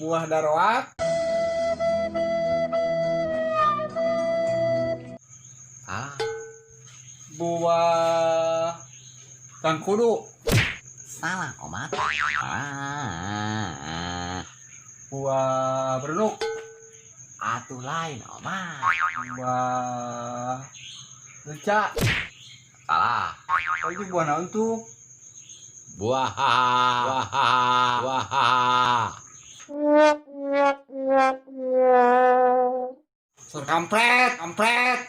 Buah daroat. Salah. Buah tangkudu. Salah, Omat. Buah berenuk. Atuh lain, Omat. Buah leca. Salah. Oh itu buah naon tuh? Buah buah. Sur kampret, kampret.